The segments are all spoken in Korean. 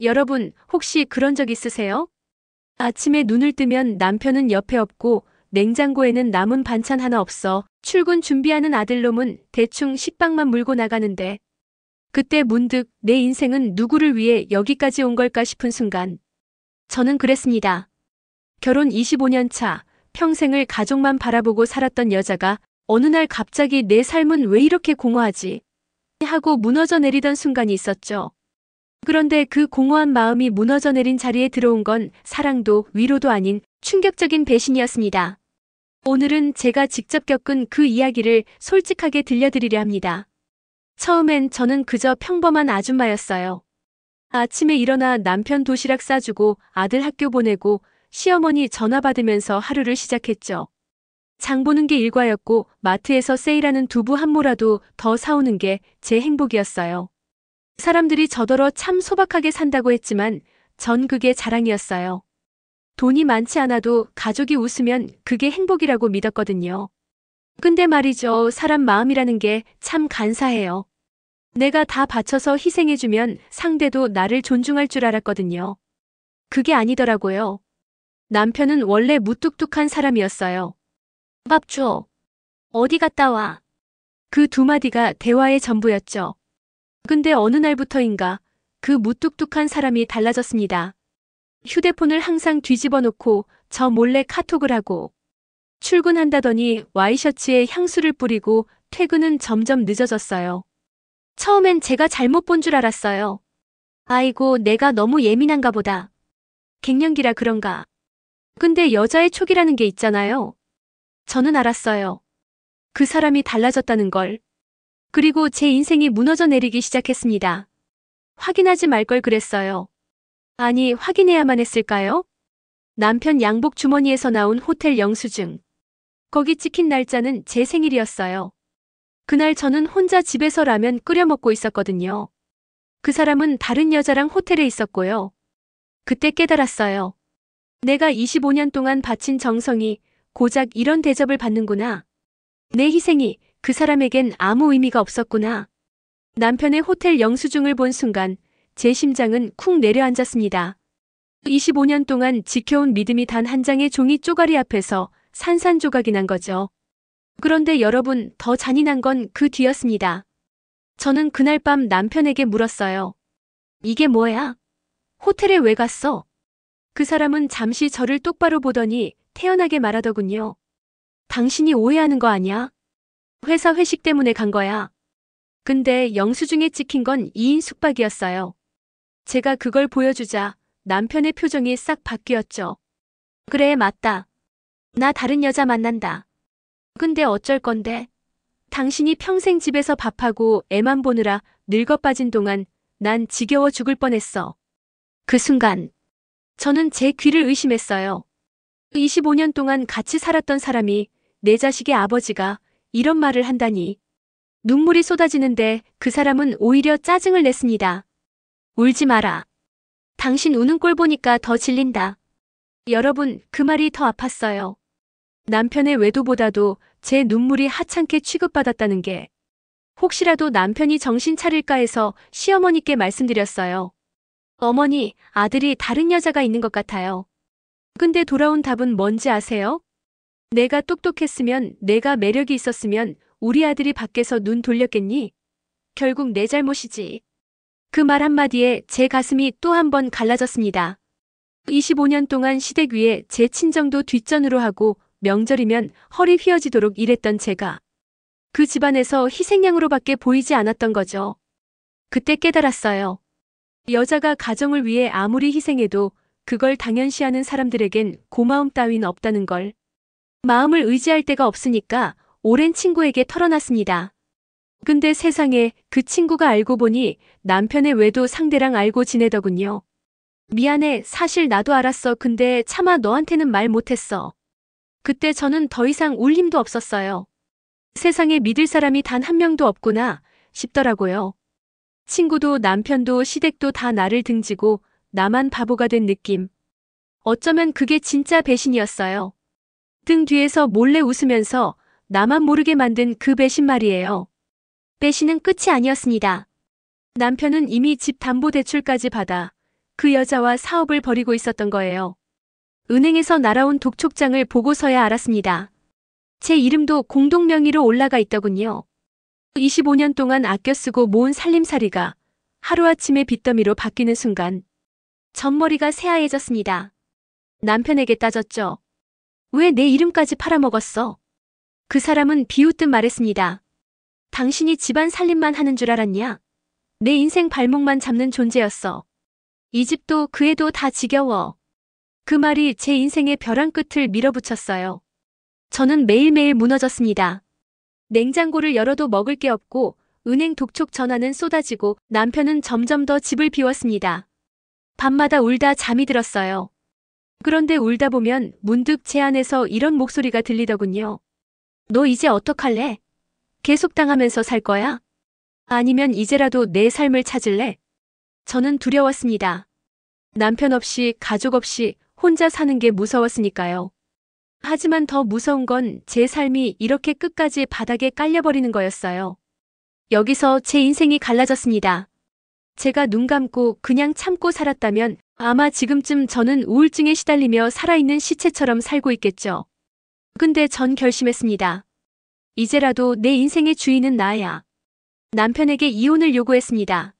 여러분, 혹시 그런 적 있으세요? 아침에 눈을 뜨면 남편은 옆에 없고 냉장고에는 남은 반찬 하나 없어 출근 준비하는 아들놈은 대충 식빵만 물고 나가는데 그때 문득 내 인생은 누구를 위해 여기까지 온 걸까 싶은 순간 저는 그랬습니다. 결혼 25년 차, 평생을 가족만 바라보고 살았던 여자가 어느 날 갑자기 내 삶은 왜 이렇게 공허하지? 하고 무너져 내리던 순간이 있었죠. 그런데 그 공허한 마음이 무너져 내린 자리에 들어온 건 사랑도 위로도 아닌 충격적인 배신이었습니다. 오늘은 제가 직접 겪은 그 이야기를 솔직하게 들려드리려 합니다. 처음엔 저는 그저 평범한 아줌마였어요. 아침에 일어나 남편 도시락 싸주고 아들 학교 보내고 시어머니 전화 받으면서 하루를 시작했죠. 장 보는 게 일과였고 마트에서 세일하는 두부 한 모라도 더 사오는 게 제 행복이었어요. 사람들이 저더러 참 소박하게 산다고 했지만 전 그게 자랑이었어요. 돈이 많지 않아도 가족이 웃으면 그게 행복이라고 믿었거든요. 근데 말이죠, 사람 마음이라는 게 참 간사해요. 내가 다 바쳐서 희생해주면 상대도 나를 존중할 줄 알았거든요. 그게 아니더라고요. 남편은 원래 무뚝뚝한 사람이었어요. 밥 줘. 어디 갔다 와. 그 두 마디가 대화의 전부였죠. 근데 어느 날부터인가 그 무뚝뚝한 사람이 달라졌습니다. 휴대폰을 항상 뒤집어 놓고 저 몰래 카톡을 하고 출근한다더니 와이셔츠에 향수를 뿌리고 퇴근은 점점 늦어졌어요. 처음엔 제가 잘못 본 줄 알았어요. 아이고, 내가 너무 예민한가 보다. 갱년기라 그런가. 근데 여자의 촉이라는 게 있잖아요. 저는 알았어요. 그 사람이 달라졌다는 걸. 그리고 제 인생이 무너져 내리기 시작했습니다. 확인하지 말 걸 그랬어요. 아니, 확인해야만 했을까요? 남편 양복 주머니에서 나온 호텔 영수증. 거기 찍힌 날짜는 제 생일이었어요. 그날 저는 혼자 집에서 라면 끓여 먹고 있었거든요. 그 사람은 다른 여자랑 호텔에 있었고요. 그때 깨달았어요. 내가 25년 동안 바친 정성이 고작 이런 대접을 받는구나. 내 희생이 그 사람에겐 아무 의미가 없었구나. 남편의 호텔 영수증을 본 순간 제 심장은 쿵 내려앉았습니다. 25년 동안 지켜온 믿음이 단 한 장의 종이 쪼가리 앞에서 산산조각이 난 거죠. 그런데 여러분, 더 잔인한 건 그 뒤였습니다. 저는 그날 밤 남편에게 물었어요. 이게 뭐야? 호텔에 왜 갔어? 그 사람은 잠시 저를 똑바로 보더니 태연하게 말하더군요. 당신이 오해하는 거 아니야? 회사 회식 때문에 간 거야. 근데 영수증에 찍힌 건 2인 숙박이었어요. 제가 그걸 보여주자 남편의 표정이 싹 바뀌었죠. 그래, 맞다. 나 다른 여자 만난다. 근데 어쩔 건데? 당신이 평생 집에서 밥하고 애만 보느라 늙어 빠진 동안 난 지겨워 죽을 뻔했어. 그 순간 저는 제 귀를 의심했어요. 25년 동안 같이 살았던 사람이, 내 자식의 아버지가 이런 말을 한다니. 눈물이 쏟아지는데 그 사람은 오히려 짜증을 냈습니다. 울지 마라. 당신 우는 꼴 보니까 더 질린다. 여러분, 그 말이 더 아팠어요. 남편의 외도보다도 제 눈물이 하찮게 취급받았다는 게. 혹시라도 남편이 정신 차릴까 해서 시어머니께 말씀드렸어요. 어머니, 아들이 다른 여자가 있는 것 같아요. 근데 돌아온 답은 뭔지 아세요? 내가 똑똑했으면, 내가 매력이 있었으면 우리 아들이 밖에서 눈 돌렸겠니? 결국 내 잘못이지. 그 말 한마디에 제 가슴이 또 한 번 갈라졌습니다. 25년 동안 시댁 위에 제 친정도 뒷전으로 하고 명절이면 허리 휘어지도록 일했던 제가 그 집안에서 희생양으로밖에 보이지 않았던 거죠. 그때 깨달았어요. 여자가 가정을 위해 아무리 희생해도 그걸 당연시하는 사람들에겐 고마움 따윈 없다는 걸. 마음을 의지할 데가 없으니까 오랜 친구에게 털어놨습니다. 근데 세상에 그 친구가 알고 보니 남편의 외도 상대랑 알고 지내더군요. 미안해, 사실 나도 알았어. 근데 차마 너한테는 말 못했어. 그때 저는 더 이상 울 힘도 없었어요. 세상에 믿을 사람이 단 한 명도 없구나 싶더라고요. 친구도 남편도 시댁도 다 나를 등지고 나만 바보가 된 느낌. 어쩌면 그게 진짜 배신이었어요. 등 뒤에서 몰래 웃으면서 나만 모르게 만든 그 배신 말이에요. 배신은 끝이 아니었습니다. 남편은 이미 집 담보대출까지 받아 그 여자와 사업을 벌이고 있었던 거예요. 은행에서 날아온 독촉장을 보고서야 알았습니다. 제 이름도 공동명의로 올라가 있더군요. 25년 동안 아껴 쓰고 모은 살림살이가 하루아침에 빚더미로 바뀌는 순간 전머리가 새하얘졌습니다. 남편에게 따졌죠. 왜 내 이름까지 팔아먹었어? 그 사람은 비웃듯 말했습니다. 당신이 집안 살림만 하는 줄 알았냐? 내 인생 발목만 잡는 존재였어. 이 집도 그 애도 다 지겨워. 그 말이 제 인생의 벼랑 끝을 밀어붙였어요. 저는 매일매일 무너졌습니다. 냉장고를 열어도 먹을 게 없고 은행 독촉 전화는 쏟아지고 남편은 점점 더 집을 비웠습니다. 밤마다 울다 잠이 들었어요. 그런데 울다 보면 문득 제 안에서 이런 목소리가 들리더군요. 너 이제 어떡할래? 계속 당하면서 살 거야? 아니면 이제라도 내 삶을 찾을래? 저는 두려웠습니다. 남편 없이 가족 없이 혼자 사는 게 무서웠으니까요. 하지만 더 무서운 건 제 삶이 이렇게 끝까지 바닥에 깔려버리는 거였어요. 여기서 제 인생이 갈라졌습니다. 제가 눈 감고 그냥 참고 살았다면 아마 지금쯤 저는 우울증에 시달리며 살아있는 시체처럼 살고 있겠죠. 근데 전 결심했습니다. 이제라도 내 인생의 주인은 나야. 남편에게 이혼을 요구했습니다.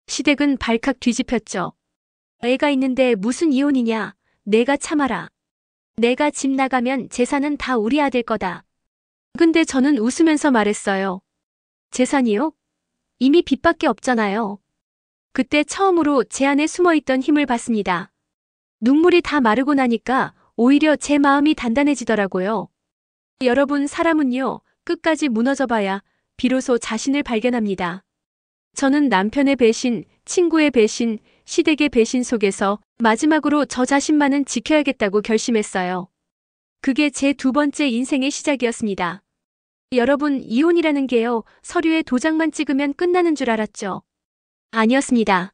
시댁은 발칵 뒤집혔죠. 애가 있는데 무슨 이혼이냐. 내가 참아라. 내가 집 나가면 재산은 다 우리 아들 거다. 근데 저는 웃으면서 말했어요. 재산이요? 이미 빚밖에 없잖아요. 그때 처음으로 제 안에 숨어있던 힘을 봤습니다. 눈물이 다 마르고 나니까 오히려 제 마음이 단단해지더라고요. 여러분, 사람은요, 끝까지 무너져봐야 비로소 자신을 발견합니다. 저는 남편의 배신, 친구의 배신, 시댁의 배신 속에서 마지막으로 저 자신만은 지켜야겠다고 결심했어요. 그게 제 두 번째 인생의 시작이었습니다. 여러분, 이혼이라는 게요, 서류에 도장만 찍으면 끝나는 줄 알았죠? 아니었습니다.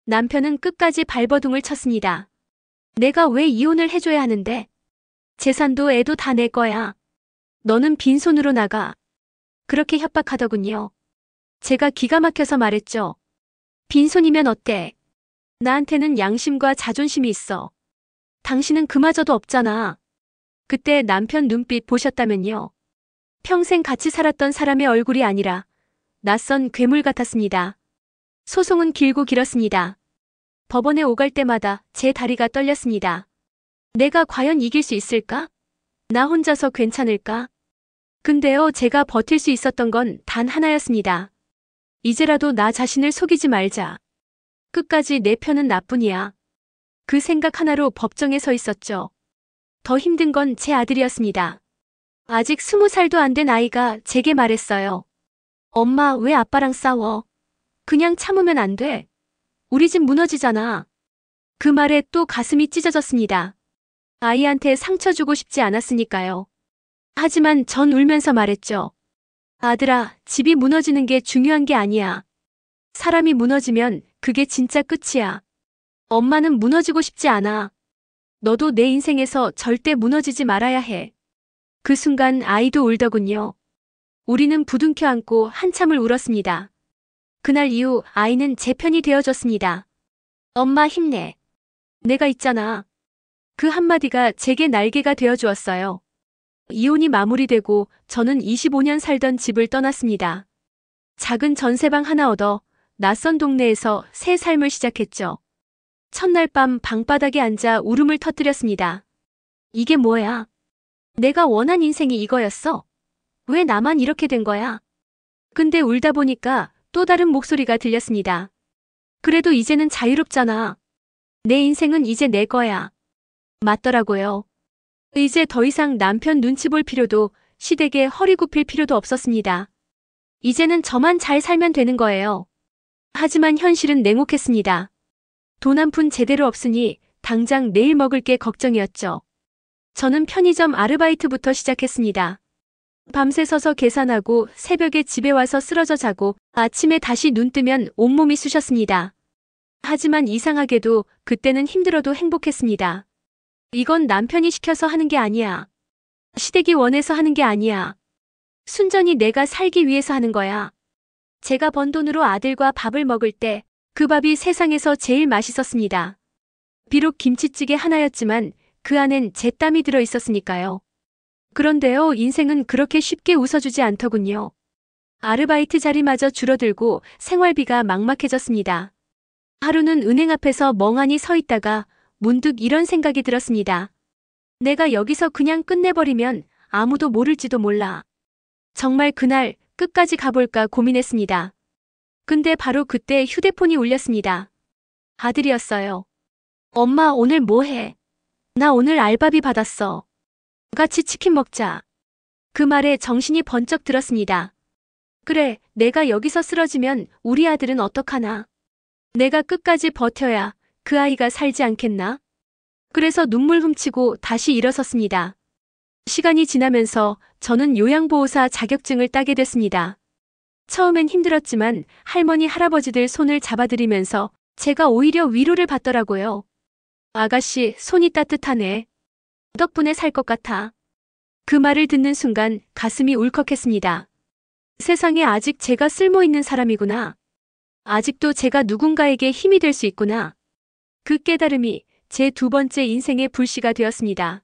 남편은 끝까지 발버둥을 쳤습니다. 내가 왜 이혼을 해줘야 하는데? 재산도 애도 다 내 거야. 너는 빈손으로 나가. 그렇게 협박하더군요. 제가 기가 막혀서 말했죠. 빈손이면 어때? 나한테는 양심과 자존심이 있어. 당신은 그마저도 없잖아. 그때 남편 눈빛 보셨다면요. 평생 같이 살았던 사람의 얼굴이 아니라 낯선 괴물 같았습니다. 소송은 길고 길었습니다. 법원에 오갈 때마다 제 다리가 떨렸습니다. 내가 과연 이길 수 있을까? 나 혼자서 괜찮을까? 근데요, 제가 버틸 수 있었던 건 단 하나였습니다. 이제라도 나 자신을 속이지 말자. 끝까지 내 편은 나뿐이야. 그 생각 하나로 법정에 서 있었죠. 더 힘든 건 제 아들이었습니다. 아직 20살도 안 된 아이가 제게 말했어요. 엄마, 왜 아빠랑 싸워? 그냥 참으면 안 돼. 우리 집 무너지잖아. 그 말에 또 가슴이 찢어졌습니다. 아이한테 상처 주고 싶지 않았으니까요. 하지만 전 울면서 말했죠. 아들아, 집이 무너지는 게 중요한 게 아니야. 사람이 무너지면 그게 진짜 끝이야. 엄마는 무너지고 싶지 않아. 너도 내 인생에서 절대 무너지지 말아야 해. 그 순간 아이도 울더군요. 우리는 부둥켜 안고 한참을 울었습니다. 그날 이후 아이는 제 편이 되어줬습니다. 엄마 힘내. 내가 있잖아. 그 한마디가 제게 날개가 되어주었어요. 이혼이 마무리되고 저는 25년 살던 집을 떠났습니다. 작은 전세방 하나 얻어 낯선 동네에서 새 삶을 시작했죠. 첫날 밤 방바닥에 앉아 울음을 터뜨렸습니다. 이게 뭐야? 내가 원한 인생이 이거였어? 왜 나만 이렇게 된 거야? 근데 울다 보니까 또 다른 목소리가 들렸습니다. 그래도 이제는 자유롭잖아. 내 인생은 이제 내 거야. 맞더라고요. 이제 더 이상 남편 눈치 볼 필요도 시댁에 허리 굽힐 필요도 없었습니다. 이제는 저만 잘 살면 되는 거예요. 하지만 현실은 냉혹했습니다. 돈 한 푼 제대로 없으니 당장 내일 먹을 게 걱정이었죠. 저는 편의점 아르바이트부터 시작했습니다. 밤새 서서 계산하고 새벽에 집에 와서 쓰러져 자고 아침에 다시 눈 뜨면 온몸이 쑤셨습니다. 하지만 이상하게도 그때는 힘들어도 행복했습니다. 이건 남편이 시켜서 하는 게 아니야. 시댁이 원해서 하는 게 아니야. 순전히 내가 살기 위해서 하는 거야. 제가 번 돈으로 아들과 밥을 먹을 때 그 밥이 세상에서 제일 맛있었습니다. 비록 김치찌개 하나였지만 그 안엔 제 땀이 들어 있었으니까요. 그런데요, 인생은 그렇게 쉽게 웃어주지 않더군요. 아르바이트 자리마저 줄어들고 생활비가 막막해졌습니다. 하루는 은행 앞에서 멍하니 서 있다가 문득 이런 생각이 들었습니다. 내가 여기서 그냥 끝내버리면 아무도 모를지도 몰라. 정말 그날 끝까지 가볼까 고민했습니다. 근데 바로 그때 휴대폰이 울렸습니다. 아들이었어요. 엄마, 오늘 뭐 해? 나 오늘 알바비 받았어. 같이 치킨 먹자. 그 말에 정신이 번쩍 들었습니다. 그래, 내가 여기서 쓰러지면 우리 아들은 어떡하나? 내가 끝까지 버텨야 그 아이가 살지 않겠나? 그래서 눈물 훔치고 다시 일어섰습니다. 시간이 지나면서 저는 요양보호사 자격증을 따게 됐습니다. 처음엔 힘들었지만 할머니, 할아버지들 손을 잡아드리면서 제가 오히려 위로를 받더라고요. 아가씨, 손이 따뜻하네. 덕분에 살 것 같아. 그 말을 듣는 순간 가슴이 울컥했습니다. 세상에 아직 제가 쓸모있는 사람이구나. 아직도 제가 누군가에게 힘이 될 수 있구나. 그 깨달음이 제 두 번째 인생의 불씨가 되었습니다.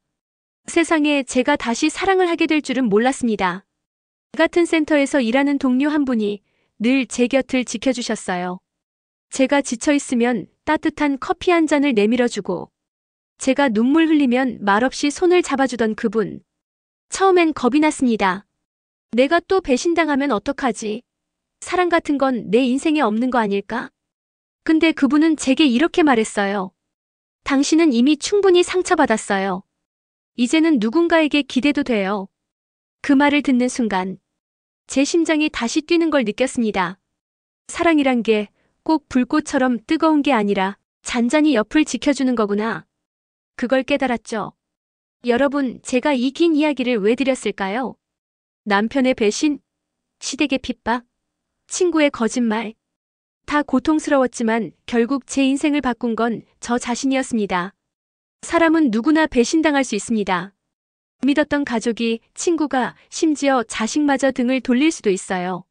세상에 제가 다시 사랑을 하게 될 줄은 몰랐습니다. 같은 센터에서 일하는 동료 한 분이 늘 제 곁을 지켜주셨어요. 제가 지쳐있으면 따뜻한 커피 한 잔을 내밀어주고, 제가 눈물 흘리면 말없이 손을 잡아주던 그분. 처음엔 겁이 났습니다. 내가 또 배신당하면 어떡하지? 사랑 같은 건 내 인생에 없는 거 아닐까? 근데 그분은 제게 이렇게 말했어요. 당신은 이미 충분히 상처받았어요. 이제는 누군가에게 기대도 돼요. 그 말을 듣는 순간 제 심장이 다시 뛰는 걸 느꼈습니다. 사랑이란 게 꼭 불꽃처럼 뜨거운 게 아니라 잔잔히 옆을 지켜주는 거구나. 그걸 깨달았죠. 여러분, 제가 이 긴 이야기를 왜 드렸을까요? 남편의 배신, 시댁의 핍박, 친구의 거짓말. 다 고통스러웠지만 결국 제 인생을 바꾼 건 저 자신이었습니다. 사람은 누구나 배신당할 수 있습니다. 믿었던 가족이, 친구가, 심지어 자식마저 등을 돌릴 수도 있어요.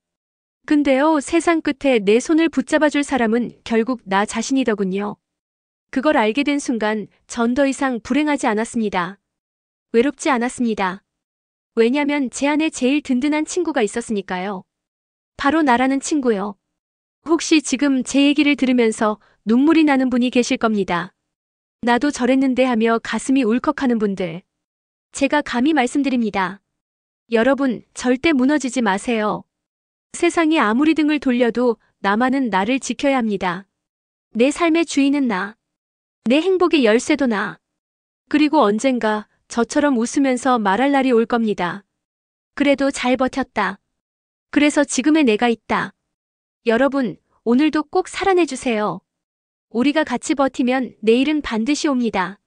근데요, 세상 끝에 내 손을 붙잡아줄 사람은 결국 나 자신이더군요. 그걸 알게 된 순간 전 더 이상 불행하지 않았습니다. 외롭지 않았습니다. 왜냐면 제 안에 제일 든든한 친구가 있었으니까요. 바로 나라는 친구요. 혹시 지금 제 얘기를 들으면서 눈물이 나는 분이 계실 겁니다. 나도 저랬는데 하며 가슴이 울컥하는 분들. 제가 감히 말씀드립니다. 여러분, 절대 무너지지 마세요. 세상이 아무리 등을 돌려도 나만은 나를 지켜야 합니다. 내 삶의 주인은 나. 내 행복의 열쇠도 나. 그리고 언젠가 저처럼 웃으면서 말할 날이 올 겁니다. 그래도 잘 버텼다. 그래서 지금의 내가 있다. 여러분, 오늘도 꼭 살아내주세요. 우리가 같이 버티면 내일은 반드시 옵니다.